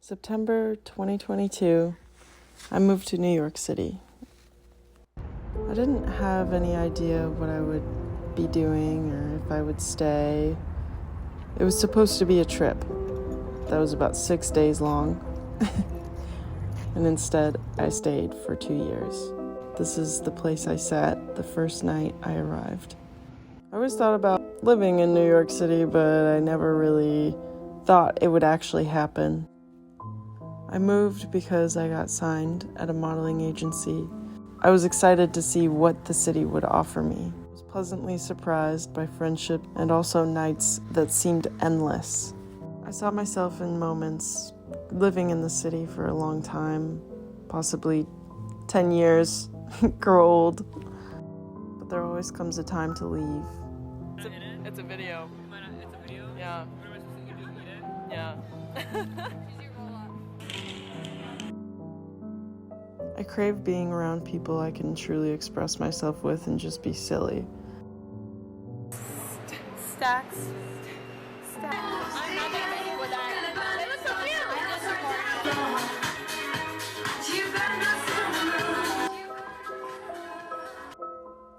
September 2022, I moved to New York City. I didn't have any idea what I would be doing or if I would stay. It was supposed to be a trip that was about 6 days long, and instead I stayed for 2 years. This is the place I sat the first night I arrived. I always thought about living in New York City, but I never really thought it would actually happen. I moved because I got signed at a modeling agency. I was excited to see what the city would offer me. I was pleasantly surprised by friendship and also nights that seemed endless. I saw myself in moments living in the city for a long time, possibly 10 years, grow old. But there always comes a time to leave. It's a video. It's a video? Yeah. What am I supposed to do? Eat it? Yeah. I crave being around people I can truly express myself with and just be silly. Stacks. I'm not that ready for that. It was so cute.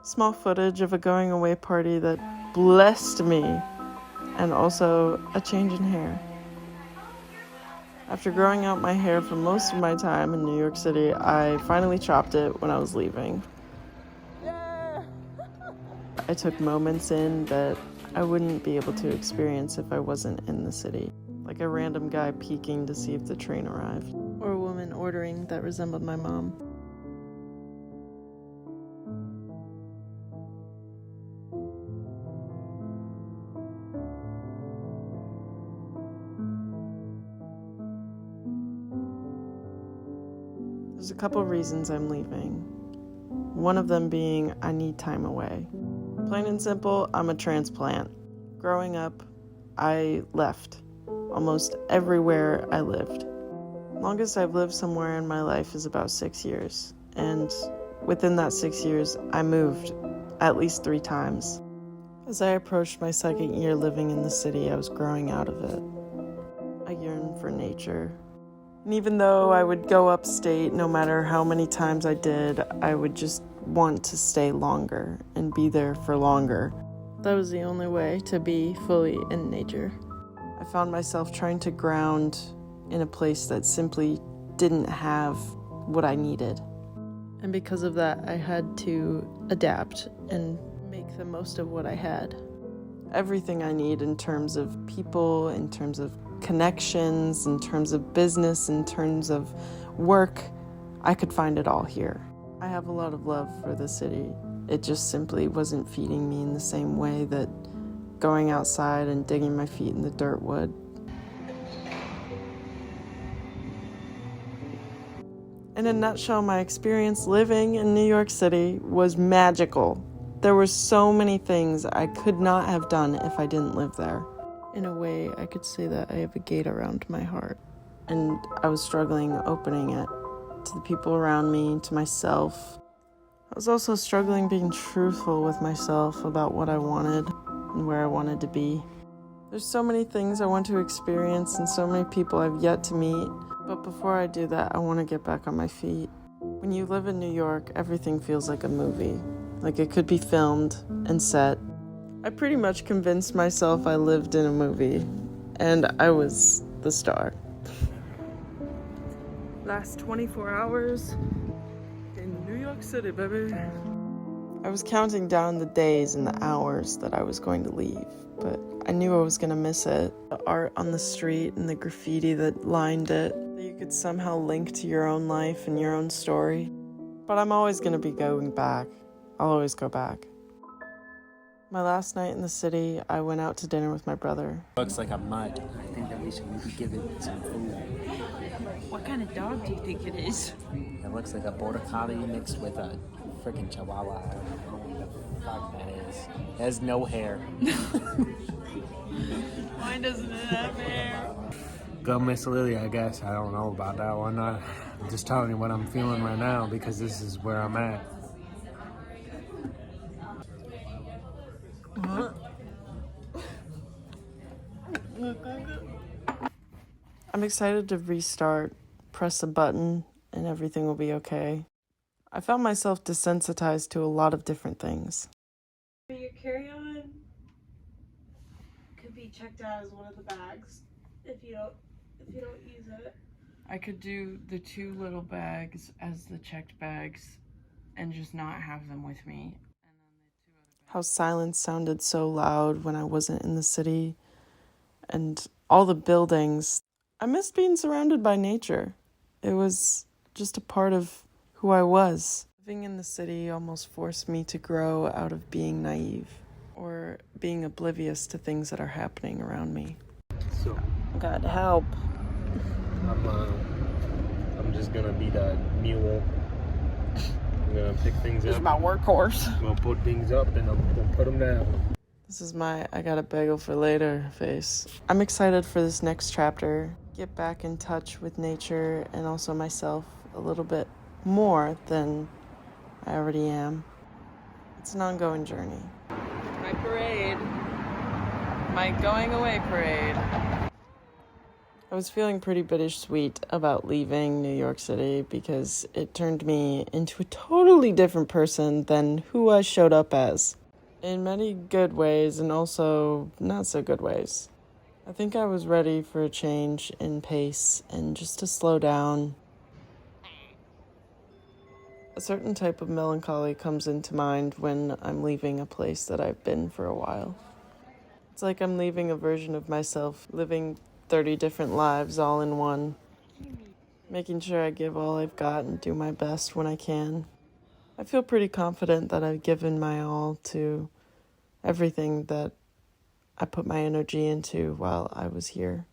Small footage of a going away party that blessed me, and also a change in hair. After growing out my hair for most of my time in New York City, I finally chopped it when I was leaving. I took moments in that I wouldn't be able to experience if I wasn't in the city. Like a random guy peeking to see if the train arrived, or a woman ordering that resembled my mom. There's a couple reasons I'm leaving. One of them being I need time away. Plain and simple, I'm a transplant. Growing up, I left almost everywhere I lived. Longest I've lived somewhere in my life is about 6 years. And within that 6 years, I moved at least 3 times. As I approached my second year living in the city, I was growing out of it. I yearned for nature. And even though I would go upstate, no matter how many times I did, I would just want to stay longer and be there for longer. That was the only way to be fully in nature. I found myself trying to ground in a place that simply didn't have what I needed. And because of that, I had to adapt and make the most of what I had. Everything I need in terms of people, in terms of connections, in terms of business, in terms of work, I could find it all here. I have a lot of love for the city. It just simply wasn't feeding me in the same way that going outside and digging my feet in the dirt would. In a nutshell, my experience living in New York City was magical. There were so many things I could not have done if I didn't live there. In a way, I could say that I have a gate around my heart, and I was struggling opening it to the people around me, to myself. I was also struggling being truthful with myself about what I wanted and where I wanted to be. There's so many things I want to experience and so many people I've yet to meet, but before I do that, I want to get back on my feet. When you live in New York, everything feels like a movie, like it could be filmed and set. I pretty much convinced myself I lived in a movie, and I was the star. Last 24 hours in New York City, baby. I was counting down the days and the hours that I was going to leave, but I knew I was going to miss it. The art on the street and the graffiti that lined it, that you could somehow link to your own life and your own story. But I'm always going to be going back. I'll always go back. My last night in the city, I went out to dinner with my brother. Looks like a mud. I think that we should maybe give it some food. What kind of dog do you think it is? It looks like a border collie mixed with a freaking chihuahua. I don't know what the fuck that is. It has no hair. Why doesn't it have hair? Go Miss Lily, I guess. I don't know about that one. I'm just telling you what I'm feeling right now because this is where I'm at. I'm I'm excited to restart, press a button, and everything will be okay. I found myself desensitized to a lot of different things. Your carry-on could be checked out as one of the bags if you don't use it. I could do the 2 little bags as the checked bags and just not have them with me. How silence sounded so loud when I wasn't in the city, and all the buildings. I missed being surrounded by nature. It was just a part of who I was. Living in the city almost forced me to grow out of being naive or being oblivious to things that are happening around me. So God help. I'm just gonna be the mule. I'm gonna pick things This is up. my workhorse. I'm gonna put things up and I'm gonna put them down. This is my I got a bagel for later face. I'm excited for this next chapter. Get back in touch with nature and also myself a little bit more than I already am. It's an ongoing journey. My parade. My going away parade. I was feeling pretty bittersweet about leaving New York City because it turned me into a totally different person than who I showed up as. In many good ways and also not so good ways. I think I was ready for a change in pace and just to slow down. A certain type of melancholy comes into mind when I'm leaving a place that I've been for a while. It's like I'm leaving a version of myself, living 30 different lives all in one. Making sure I give all I've got and do my best when I can. I feel pretty confident that I've given my all to everything that I put my energy into while I was here.